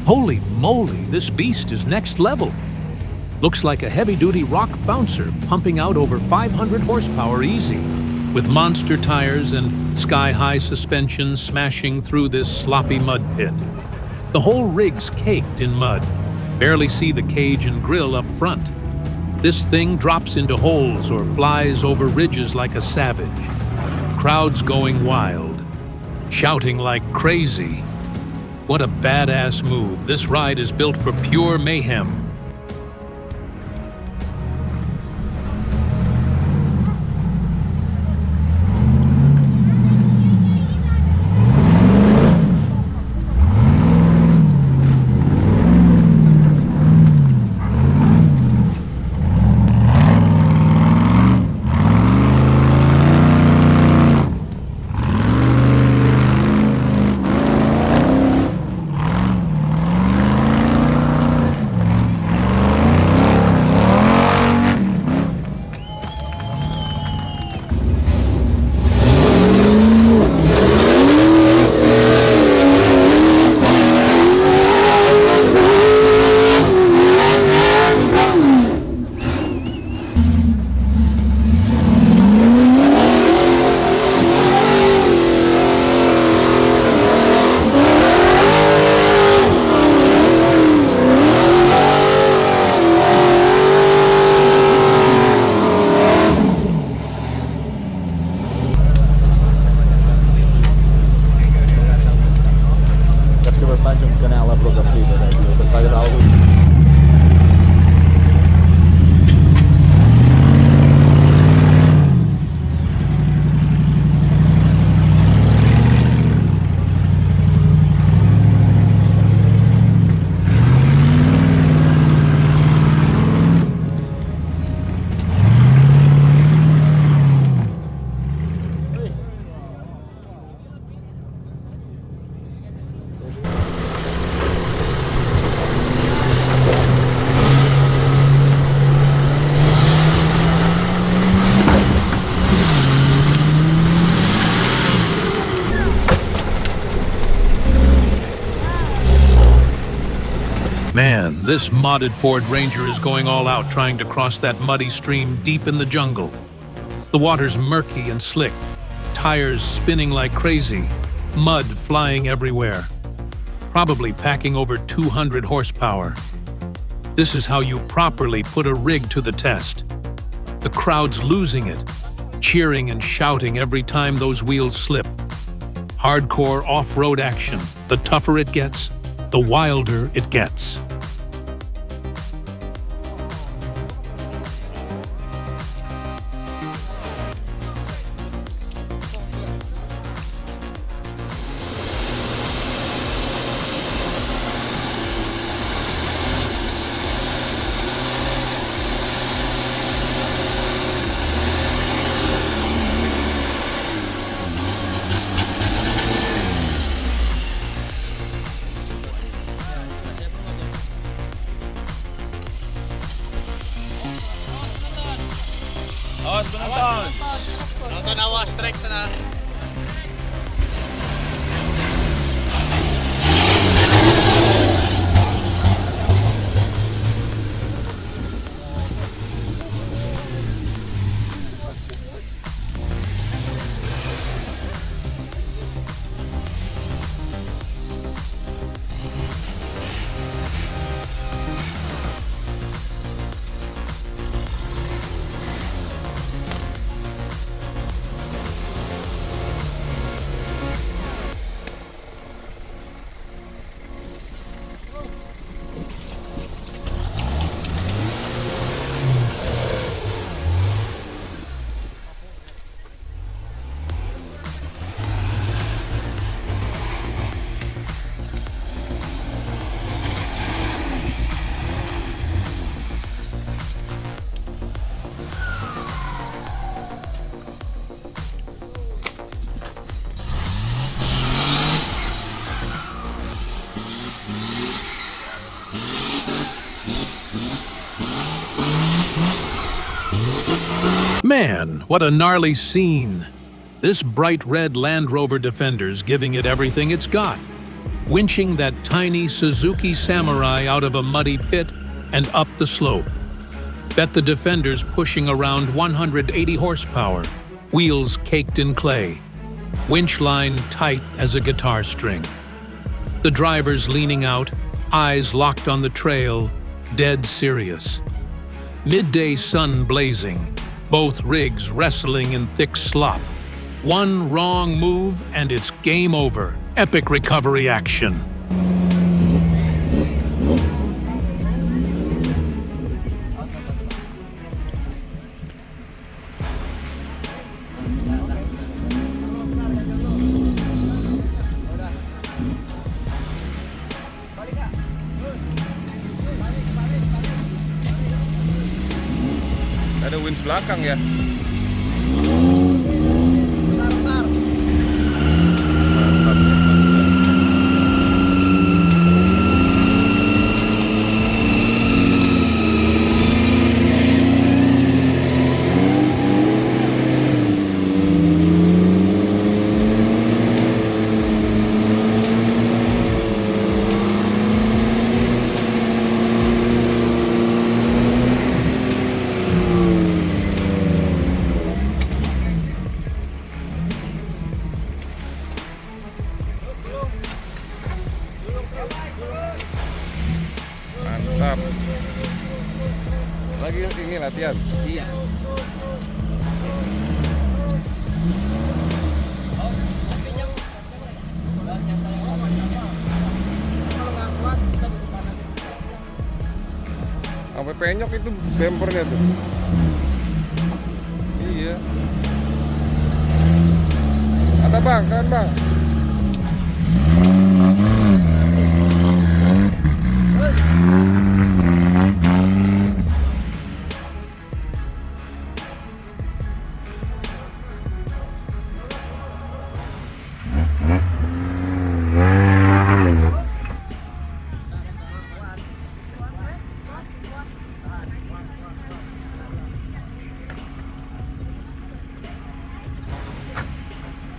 Holy moly, this beast is next level. Looks like a heavy-duty rock bouncer pumping out over 500 horsepower easy, with monster tires and sky-high suspension smashing through this sloppy mud pit. The whole rig's caked in mud. Barely see the cage and grill up front. This thing drops into holes or flies over ridges like a savage. Crowds going wild, shouting like crazy. What a badass move. This ride is built for pure mayhem. Man, this modded Ford Ranger is going all out trying to cross that muddy stream deep in the jungle. The water's murky and slick, tires spinning like crazy, mud flying everywhere. Probably packing over 200 horsepower. This is how you properly put a rig to the test. The crowd's losing it, cheering and shouting every time those wheels slip. Hardcore off-road action. The tougher it gets, the wilder it gets. Awas penonton. Penonton awas, trek sana. Man, what a gnarly scene. This bright red Land Rover Defender's giving it everything it's got. winching that tiny Suzuki Samurai out of a muddy pit and up the slope. Bet the defender's pushing around 180 horsepower, wheels caked in clay, winch line tight as a guitar string. The driver's leaning out, eyes locked on the trail, dead serious. Midday sun blazing, both rigs wrestling in thick slop. One wrong move and it's game over. Epic recovery action. Ada winch belakang ya. Mantap. Lagi ini latihan. Iya. Sampai penyok itu bempernya tuh. Iya. Ada bang, kan bang.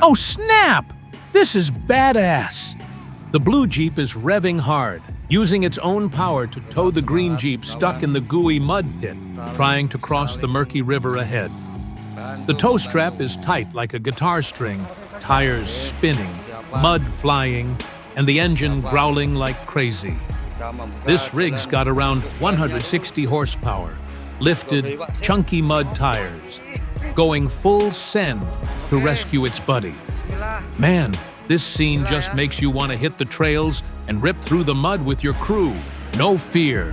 Oh snap! This is badass! The blue Jeep is revving hard, using its own power to tow the green Jeep stuck in the gooey mud pit, trying to cross the murky river ahead. The tow strap is tight like a guitar string, tires spinning, mud flying, and the engine growling like crazy. This rig's got around 160 horsepower, lifted, chunky mud tires, going full send to rescue its buddy. Man, this scene just makes you want to hit the trails and rip through the mud with your crew. No fear.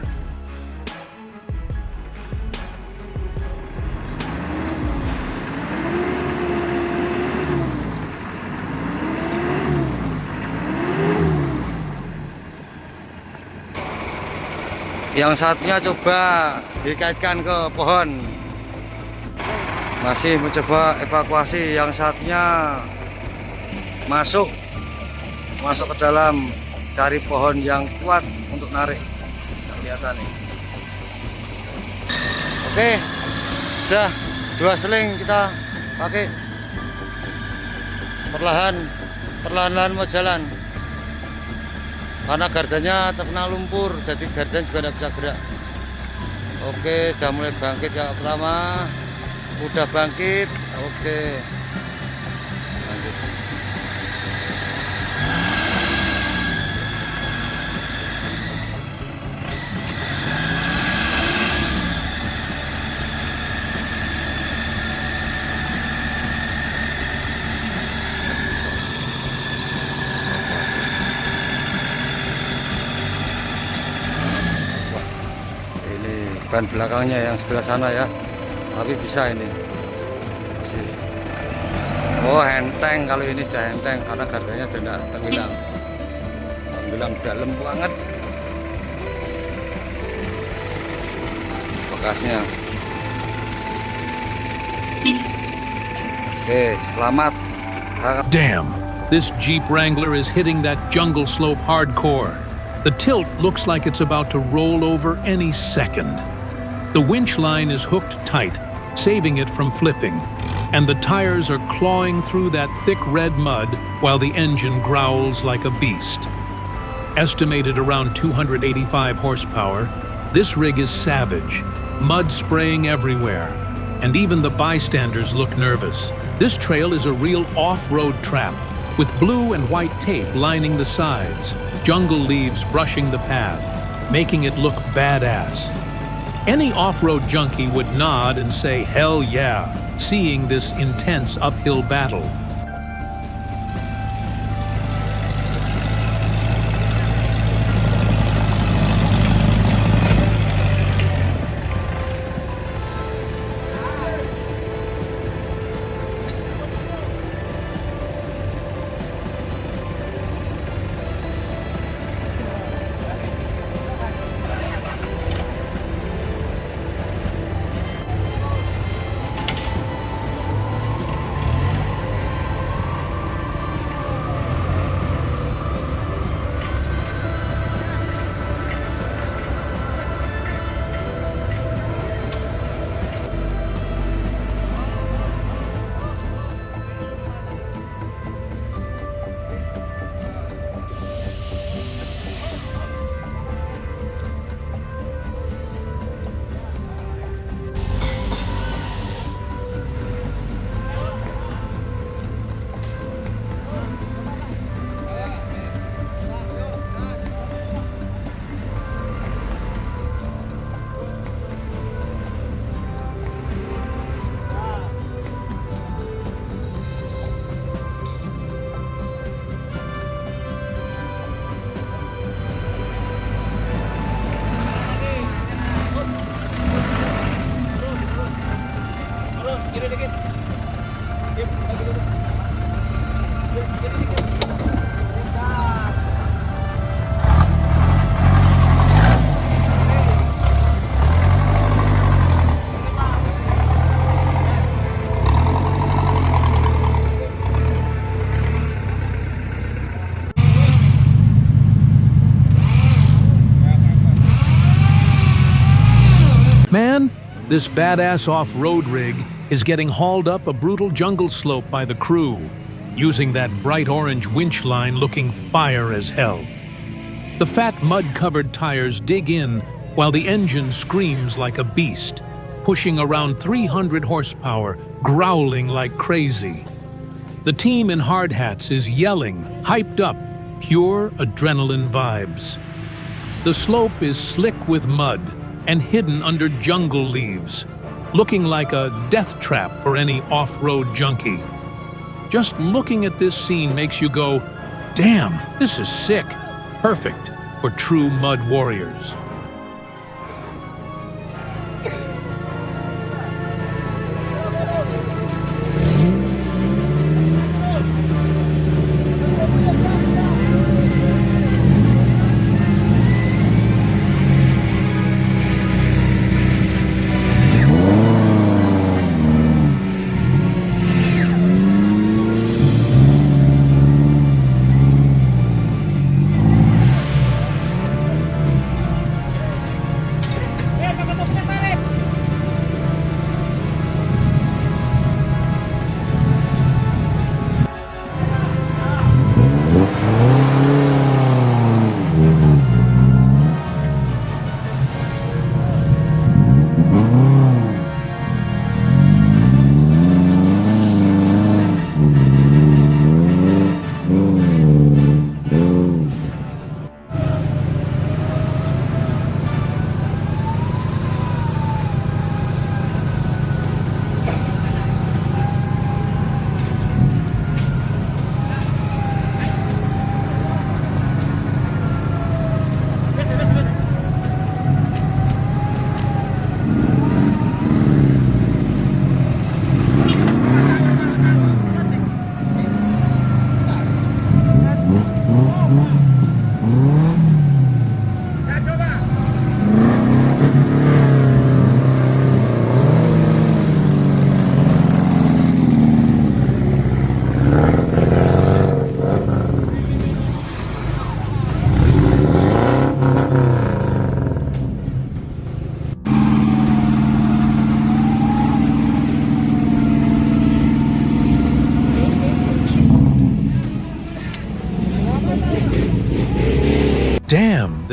Yang satunya coba dikaitkan ke pohon. Masih mencoba evakuasi, yang satunya masuk ke dalam, cari pohon yang kuat untuk narik. Kelihatan nih. Oke, sudah 2 seling kita pakai. Perlahan-lahan mau jalan. Karena gardanya terkena lumpur, jadi gardanya juga tidak bisa gerak. Oke, udah mulai bangkit yang pertama. Udah bangkit, oke. Lanjut. Ini ban belakangnya yang sebelah sana ya. Tapi bisa ini. Oh enteng, kalau ini sudah enteng karena gardanya sudah tenggelam dalam banget bekasnya. Oke, selamat. Damn, this Jeep Wrangler is hitting that jungle slope hardcore. The tilt looks like it's about to roll over any second. The winch line is hooked tight, saving it from flipping, and the tires are clawing through that thick red mud while the engine growls like a beast. Estimated around 285 horsepower, this rig is savage, mud spraying everywhere, and even the bystanders look nervous. This trail is a real off-road trap, with blue and white tape lining the sides, jungle leaves brushing the path, making it look badass. Any off-road junkie would nod and say, "Hell yeah," seeing this intense uphill battle. Man, this badass off-road rig is getting hauled up a brutal jungle slope by the crew, using that bright orange winch line looking fire as hell. The fat mud-covered tires dig in while the engine screams like a beast, pushing around 300 horsepower, growling like crazy. The team in hard hats is yelling, hyped up, pure adrenaline vibes. The slope is slick with mud and hidden under jungle leaves, looking like a death trap for any off-road junkie. Just looking at this scene makes you go, "Damn, this is sick." Perfect for true mud warriors.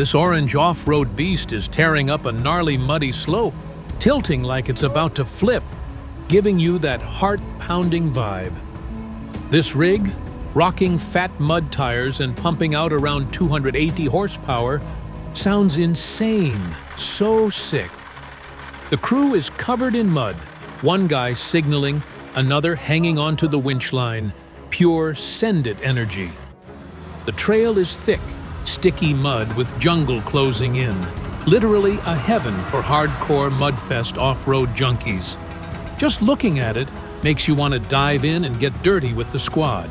This orange off-road beast is tearing up a gnarly muddy slope, tilting like it's about to flip, giving you that heart-pounding vibe. This rig, rocking fat mud tires and pumping out around 280 horsepower, sounds insane, so sick. The crew is covered in mud, one guy signaling, another hanging onto the winch line, pure send-it energy. The trail is thick, sticky mud with jungle closing in, literally a heaven for hardcore mudfest off-road junkies. Just looking at it makes you want to dive in and get dirty with the squad.